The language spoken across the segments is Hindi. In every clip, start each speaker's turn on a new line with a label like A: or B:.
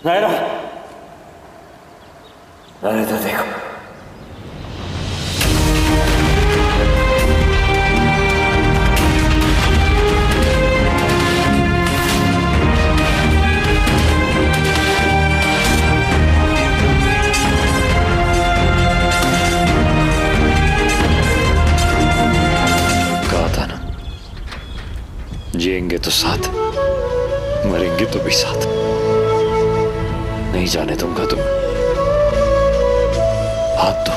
A: नायरा, अरे तो देखो,
B: कहा था ना, जिएंगे तो साथ, मरेंगे तो भी साथ। नहीं जाने दूंगा तुम्हें। हाथ दो।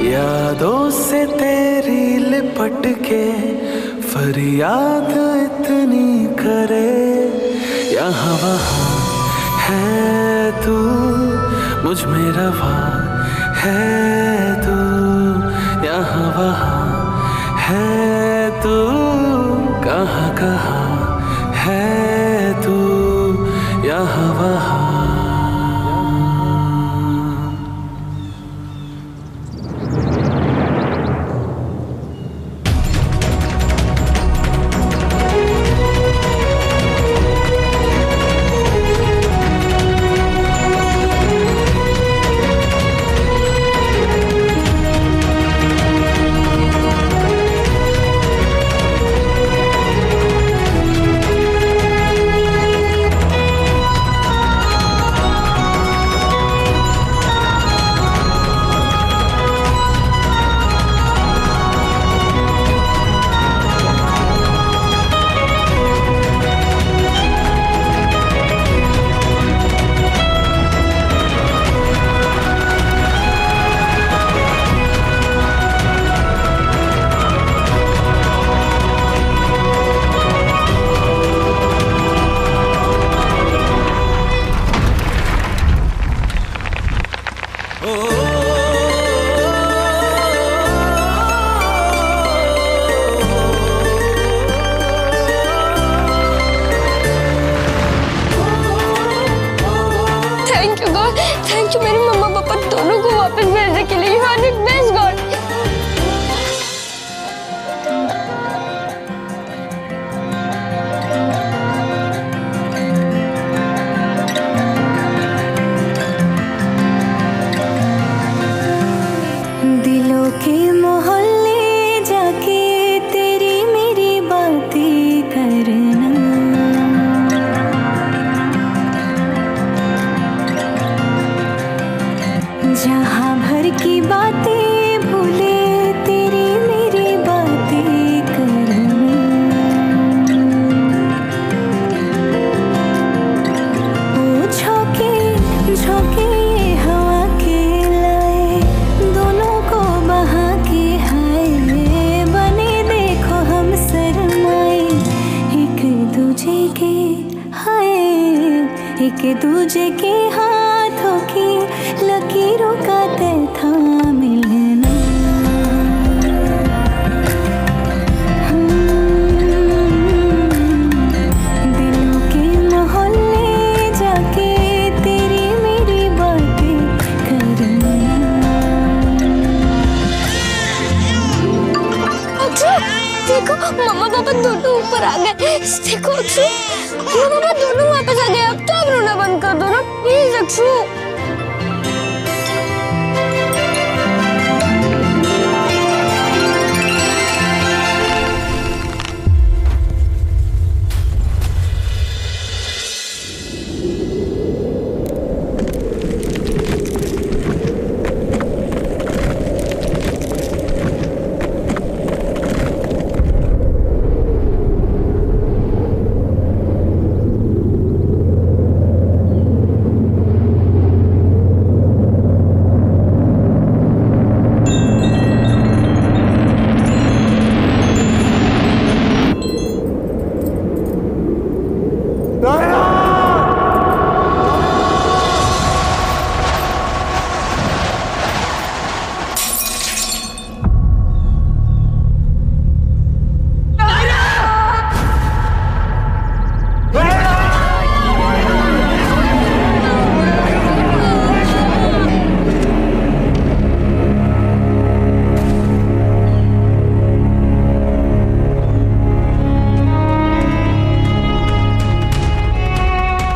C: यादों से तेरी लिपट के फरियाद इतनी करे, यहाँ वहाँ है तू, मुझ में रवा है तू, यहाँ वहाँ है तू, कहाँ कहाँ है तू, यहाँ वहाँ।
D: थैंक यू मेरे मम्मा पापा दोनों को वापस भेजने के लिए। You are the best god.
E: दिलों के मोहल्ले जाके तेरी मेरी बातें करना, जहाँ भर की बातें भूले तेरी मेरी बातें करना, वो झोंके झोंके ये हवा के लाए, दोनों को बहा के हाय बने देखो हम शर्माए, एक दूजे के हाय एक दूजे के हाथों की लकीरों का तय था मिलना। दिलों के मोहल्ले जाके तेरी मेरी बातें करना।
D: अक्षु देखो मम्मा पापा दोनों ऊपर आ गए। देखो अक्षु मम्मा पापा दोनों वापस आ गए। अब तो आप रोना बंद कर दो ना प्लीज अक्षु।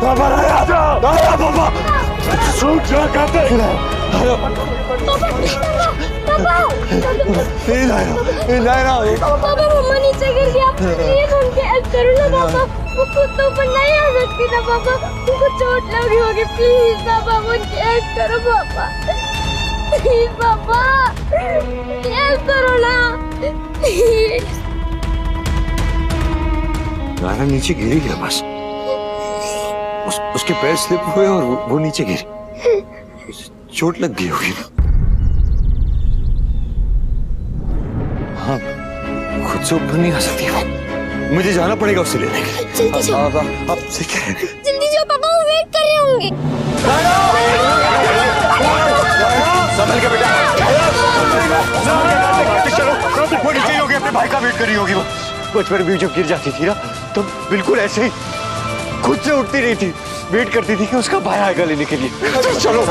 B: पापा आया पापा सूट जा कहते
D: पापा मम्मा नीचे गिर गया प्लीज उनकी हेल्प करो ना पापा वो खुद तो ऊपर नहीं आ सकती ना पापा उनको चोट लगी होगी प्लीज पापा उनकी हेल्प करो पापा प्लीज पापा हेल्प करो ना प्लीज
B: नायरा नीचे गिरी क्या बस उसके पैर स्लिप हुए और वो नीचे गिरी चोट लग गई होगी ना हाँ खुद से ऊपर नहीं आ सकती वो मुझे जाना पड़ेगा उसे लेने के लिए
D: जल्दी जाओ
B: आप
D: जल्दी जाओ पापा वो वेट कर रहे होंगे
B: संभल के बेटा चलो वो नीचे ही होगी अपने भाई का वेट कर रही होगी वो बचपन में जब गिर जाती थी ना तो बिल्कुल ऐसे ही खुद से उठती नहीं थी वेट करती थी कि उसका भाई आएगा लेने के लिए चलो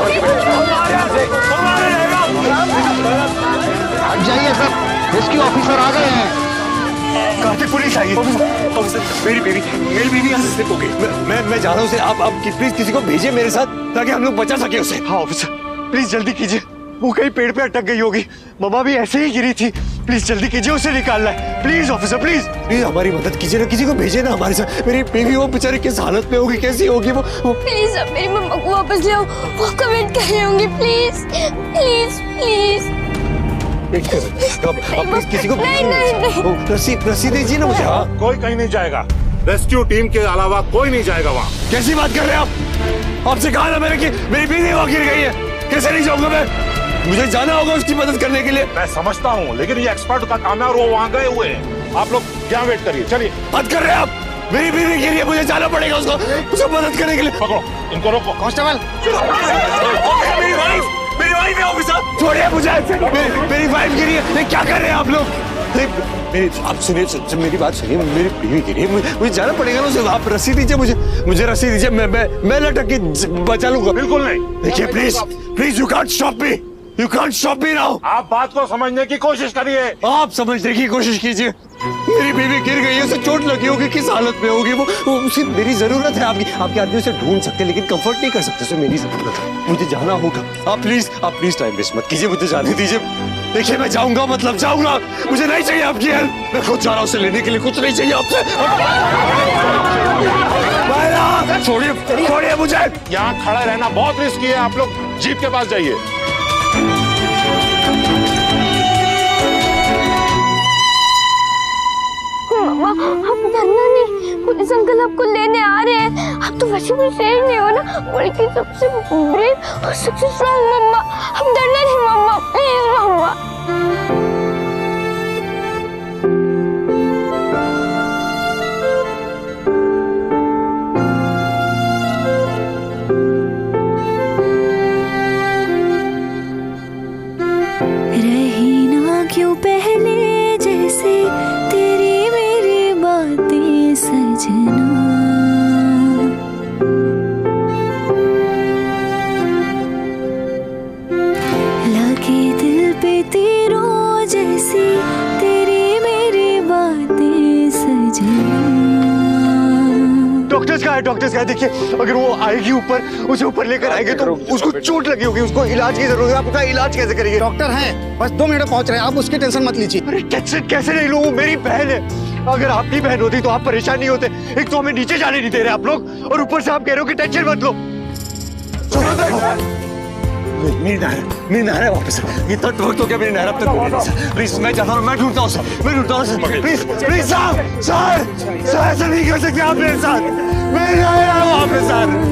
A: जाइए सब रेस्क्यू ऑफिसर आ गए हैं।
B: कहाँ से पुलिस आई है? मेरी बेबी यहाँ से स्लिप हो गई। मैं जा रहा हूँ उसे आप प्लीज किसी को भेजिए मेरे साथ ताकि हम लोग बचा सके उसे। हाँ ऑफिसर प्लीज जल्दी कीजिए वो कहीं पेड़ पे अटक गई होगी मम्मा भी ऐसे ही गिरी थी प्लीज जल्दी कीजिए उसे निकालना है प्लीज ऑफिसर प्लीज हमारी मदद कीजिए ना किसी को भेजिए ना हमारे साथ मेरी बेबी वो बेचारी किस हालत में होगी कैसी होगी वो
D: प्लीज अब मेरी मम्मा को वापस ले आओ वो कमेंट कर रहे होंगे प्लीज प्लीज प्लीज
B: प्लीज किसी को
D: नहीं
B: रस्सी दीजिए ना मुझे। हाँ
F: कोई कहीं नहीं जाएगा रेस्क्यू टीम के अलावा कोई नहीं जाएगा वहाँ।
B: कैसी बात कर रहे हैं आप आपसे कहा ना मैंने कि मेरी बीवी वहाँ गिर गई है कैसे नहीं जाऊंगा मैं मुझे जाना होगा उसकी मदद करने के लिए।
F: मैं समझता हूँ लेकिन ये एक्सपर्ट का काम है और वो वहाँ गए हुए हैं आप लोग क्या वेट करिए चलिए।
B: बात कर रहे हैं आप मेरी बीवी गिरी है मुझे जाना पड़ेगा उसको उसे मदद करने के लिए।
F: पकड़ो इनको रोको
A: कांस्टेबल
B: मेरी वाइफ है ऑफिसर छोड़िए मुझे मेरी वाइफ गिरी है क्या कर रहे हैं आप लोग आप सुनिए मेरी बात सुनिए मेरी बीवी गिरी है मुझे जाना पड़ेगा ना उसे आप रस्सी दीजिए मुझे रस्सी दीजिए मैं लटक के बचा लूंगा।
F: बिल्कुल नहीं
B: देखिए please you can't stop me now.
F: आप बात को समझने की कोशिश करिए।
B: आप समझने की कोशिश कीजिए मेरी बीवी गिर गई है उसे चोट लगी होगी किस हालत में होगी वो उसे मेरी जरूरत है आपके आदमी उसे ढूंढ सकते हैं लेकिन कंफर्ट नहीं कर सकते उसे मेरी जरूरत है मुझे जाना होगा। आप प्लीज टाइम वेस्ट मत कीजिए मुझे जाने दीजिए। देखिए मैं जाऊंगा मतलब जाऊंगा मुझे नहीं चाहिए आपकी हेल्प मैं खुद जा रहा हूँ उसे लेने के लिए कुछ नहीं चाहिए आपसे। छोड़िए मुझे
F: यहाँ खड़ा रहना बहुत रिस्की है आप लोग जीप के पास जाइए।
D: मामा आप डरना नहीं पुलिस अंकल आपको लेने आ रहे हैं आप तो वैसे भी शेर नहीं हो ना बल्कि सबसे ब्रेव और सबसे स्ट्रॉन्ग मम्मा आप डरना नहीं मम्मा प्लीज मम्मा।
E: रही ना क्यों पहले जैसे तेरी मेरी बातें सजना लगे दिल पे तीरों जैसी तेरी मेरी बातें सजना।
B: डॉक्टर्स का है देखिए अगर वो आएगी ऊपर उसे ऊपर लेकर आएंगे तो उसको चोट लगी होगी उसको इलाज की जरूरत है आप उसका इलाज कैसे करेंगे?
A: डॉक्टर हैं बस 2 मिनट में पहुंच रहे हैं आप उसकी टेंशन मत लीजिए।
B: अरे टेंशन कैसे नहीं लूं वो मेरी बहन है अगर आपकी बहन होती तो आप परेशान नहीं होते एक तो हमें नीचे जाने नहीं दे रहे आप लोग और ऊपर से आप कह रहे हो कि टेंशन मत लो। मेरी नायरा वापस ये तक वक्त हो गया मेरी नायरा अब तक प्लीज मैं जाता हूँ मैं ढूंढता हूँ प्लीज सर ऐसा नहीं कर सकते आप मेरे साथ मेरी नायरा वापस आ
E: रहना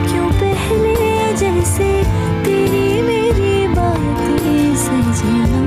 E: क्यों पहले जैसे तेरी मेरी बातें सजना।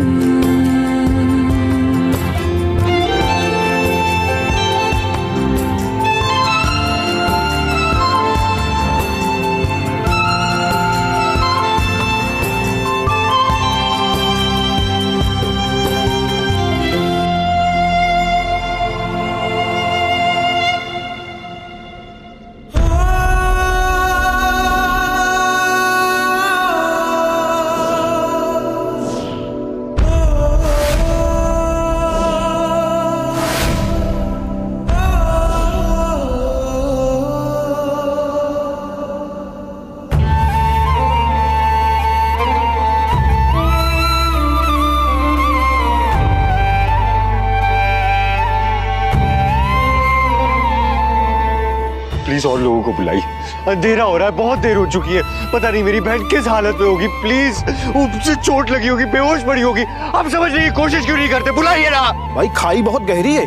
B: प्लीज और लोगों को बुलाई, अंधेरा हो रहा है, बहुत देर हो चुकी है, पता नहीं मेरी बहन किस हालत में होगी। प्लीज, उसे चोट लगी होगी, बेहोश पड़ी होगी, आप समझने की कोशिश क्यों नहीं करते? बुलाइए ना।
A: भाई खाई बहुत गहरी है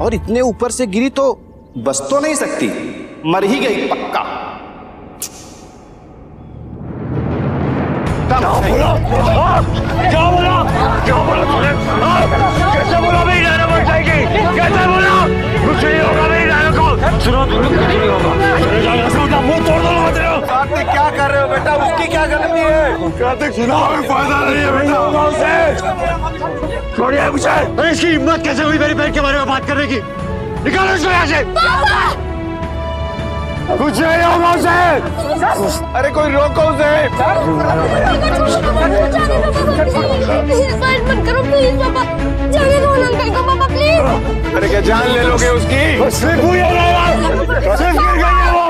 A: और इतने ऊपर से गिरी तो बच तो नहीं सकती, मर ही गई पक्का।
B: क्या बोला? क्या बोला? क्या बोला तूने? कैसे बोला मेरी नाना मर जाएगी? कैसे बोला? कुछ नहीं होगा मेरी नाना को। सुनो, कुछ नहीं होगा। मुंह तोड़ दो तेरा।
A: कार्तिक क्या कर रहे हो बेटा? उसकी क्या गलती है?
B: कार्तिक सुना, फायदा नहीं है बेटा। छोड़िए मुझे। अरे इसकी हिम्मत कैसे हुई मेरी बहन के बारे में बात करने की? निकालो इसको यहाँ से। कुछ नहीं होगा उसे। अरे कोई रोको उसे।
D: मत करो प्लीज पापा, जाने दो अंकल को पापा प्लीज।
B: अरे क्या जान ले लोगे उसकी? स्लिप हुई है ना यार, स्लिप गिर गई है वो।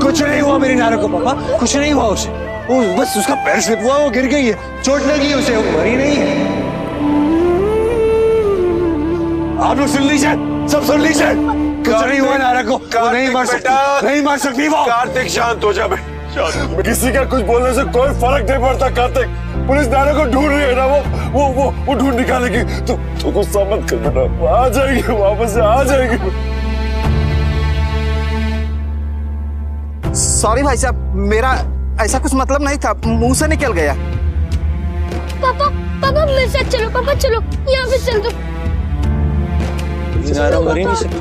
B: कुछ नहीं हुआ मेरी नाना को पापा, कुछ नहीं हुआ उसे। वो बस उसका पैर स्लिप हुआ, वो गिर गई है, चोट लगी है उसे, वो मरी नहीं है। आप लोग सुन लीजिए, सब सुन लीजिए। कुछ नहीं हुआ नारा को, वो नहीं मर सकती, नहीं मर सकती वो।
F: कार्तिक शांत हो जा बे, किसी का कुछ बोलने से कोई फर्क नहीं पड़ता कार्तिक। पुलिस नारा को ढूंढ रही है ना, वो ढूंढ निकालेगी। तो गुस्सा मत कर बेटा, वो आ जाएगी, वापस से आ जाएगी।
A: सॉरी भाई साहब, मेरा ऐसा कुछ मतलब नहीं था, मुंह से निकल गया।
D: पापा पापा मेरे साथ चलो, पापा चलो, यहाँ पे चल दो।
B: नारा मरी नहीं सकती।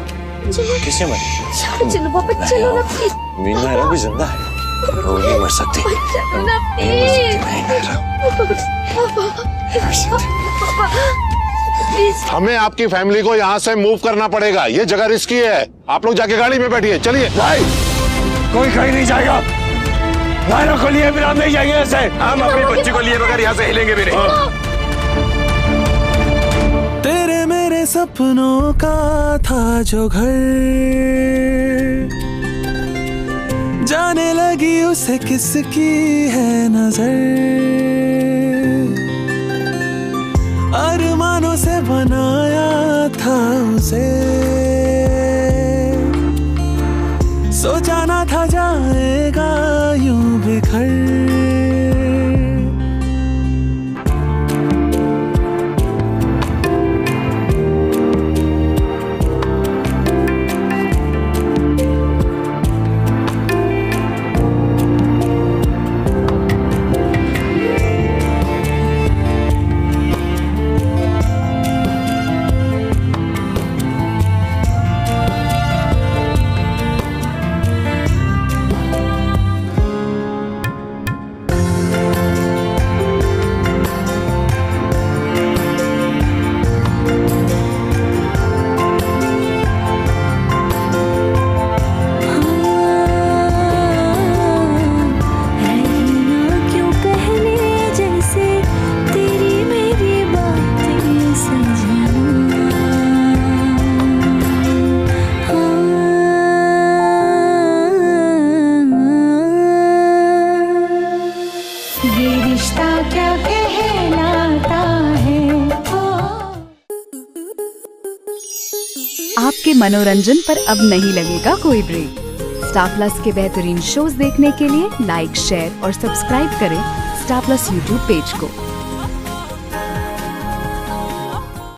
B: किसे मरी?
D: चलो पापा चलो ना प्लीज।
B: मीना नारा भी जिंदा है, वो नहीं मर सकती।
D: चलो ना प्लीज।
F: हमें आपकी फैमिली को यहाँ से मूव करना पड़ेगा, ये जगह रिस्की है। आप लोग जाके गाड़ी में बैठिए, चलिए।
B: भाई कोई कहीं नहीं जाएगा, नारा को लिए बिना हम नहीं जाएंगे ऐसे। हम अपनी बच्ची को लिए बगैर यहाँ से हिलेंगे भी नहीं।
C: तेरे मेरे सपनों का था जो घर, जाने लगी उसे किसकी है नजर। अरमानों से बनाया था उसे, सोचा ना था जाएगा यूं बिखर।
G: आपके मनोरंजन पर अब नहीं लगेगा कोई ब्रेक। स्टार प्लस के बेहतरीन शोज देखने के लिए लाइक, शेयर और सब्सक्राइब करें स्टार प्लस यूट्यूब पेज को।